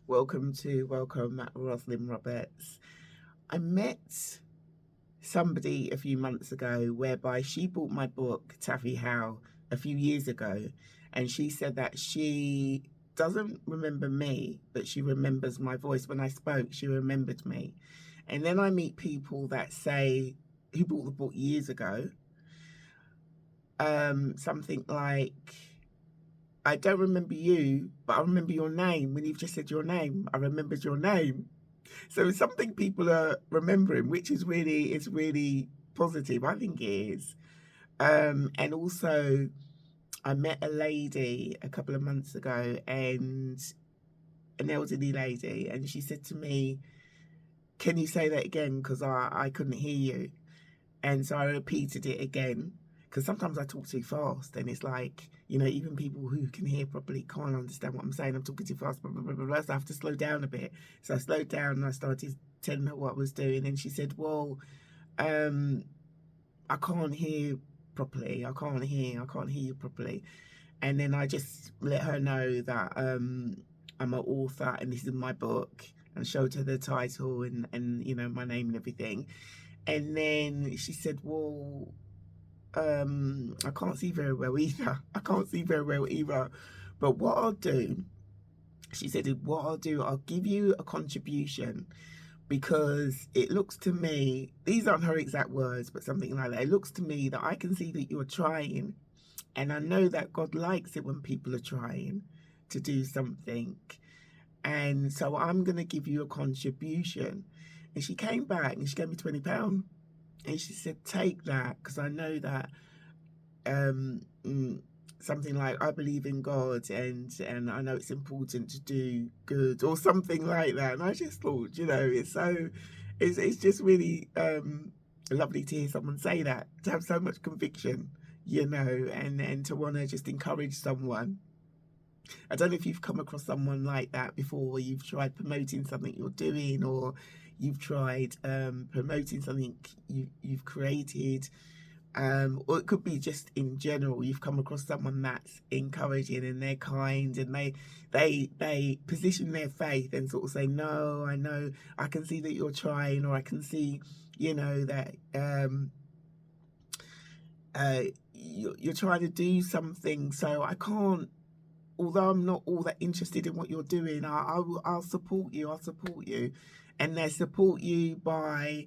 Welcome, Rosalind Roberts. I met somebody a few months ago whereby she bought my book, Taffy Howe, a few years ago, and she said that she doesn't remember me, but she remembers my voice. When I spoke, she remembered me. And then I meet people that say, who bought the book years ago, something like, I don't remember you, but I remember your name. When you've just said your name, I remembered your name. So it's something people are remembering, which is really positive. I think it is. And also, I met a lady a couple of months ago, and an elderly lady, and she said to me, "Can you say that again? Because I couldn't hear you." And so I repeated it again, because sometimes I talk too fast, and it's like, even people who can hear properly can't understand what I'm saying. I'm talking too fast, blah, blah, blah, blah, blah, so I have to slow down a bit. So I slowed down and I started telling her what I was doing, and she said, "Well, I can't hear properly. I can't hear you properly." And then I just let her know that I'm an author and this is my book, and showed her the title and my name and everything. And then she said, "Well, I can't see very well either. I can't see very well either. But what I'll do," she said, I'll give you a contribution, because it looks to me, these aren't her exact words, but something like that. It looks to me that I can see that you're trying, and I know that God likes it when people are trying to do something. And so I'm going to give you a contribution." And she came back and she gave me £20. And she said, "Take that, because I know that something like, I believe in God, and I know it's important to do good," or something like that. And I just thought, it's just really lovely to hear someone say that, to have so much conviction, and to want to just encourage someone. I don't know if you've come across someone like that before, where you've tried promoting something you're doing, or you've tried promoting something you've created, or it could be just in general. You've come across someone that's encouraging, and they're kind, and they position their faith and sort of say, "No, I know, I can see that you're trying," or "I can see, that you're trying to do something. So I can't, although I'm not all that interested in what you're doing, I'll support you. I'll support you." And they support you by,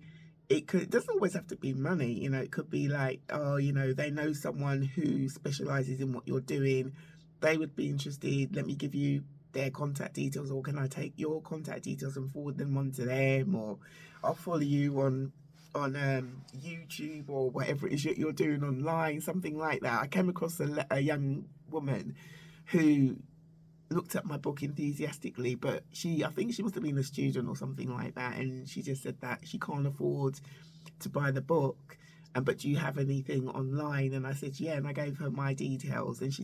it doesn't always have to be money. It could be like, oh, they know someone who specializes in what you're doing. They would be interested. Let me give you their contact details, or can I take your contact details and forward them on to them, or I'll follow you on YouTube, or whatever it is you're doing online, something like that. I came across a young woman who looked at my book enthusiastically, but I think she must have been a student or something like that, and she just said that she can't afford to buy the book. But do you have anything online? And I said, yeah, and I gave her my details, and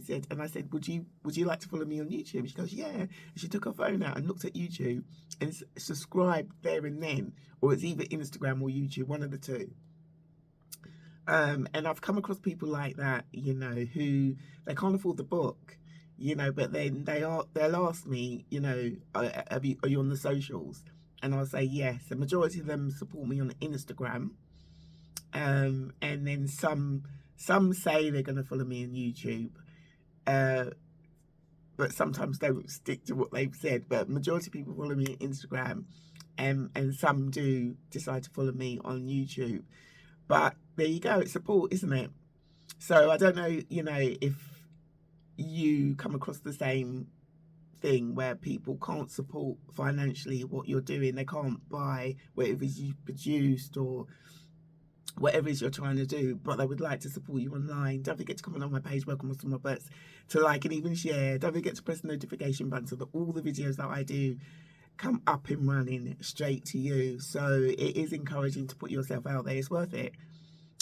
I said, would you like to follow me on YouTube? And she goes, yeah. And she took her phone out and looked at YouTube and subscribed there and then, or it's either Instagram or YouTube, one of the two. And I've come across people like that, who they can't afford the book, but then they'll ask me, are you on the socials? And I'll say yes. The majority of them support me on Instagram, and then some say they're going to follow me on YouTube, but sometimes don't stick to what they've said. But majority of people follow me on Instagram, and some do decide to follow me on YouTube. But there you go, it's support, isn't it? So I don't know, if you come across the same thing, where people can't support financially what you're doing. They can't buy whatever you've produced, or whatever it is you're trying to do, but they would like to support you online. Don't forget to comment on my page, Welcome Rosalind Roberts, to like and even share. Don't forget to press the notification button, so that all the videos that I do come up and running straight to you. So it is encouraging to put yourself out there. It's worth it.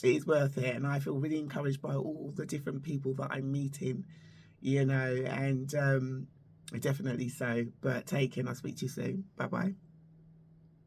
It is worth it. And I feel really encouraged by all the different people that I'm meeting, and definitely so. But take care, and I'll speak to you soon. Bye bye.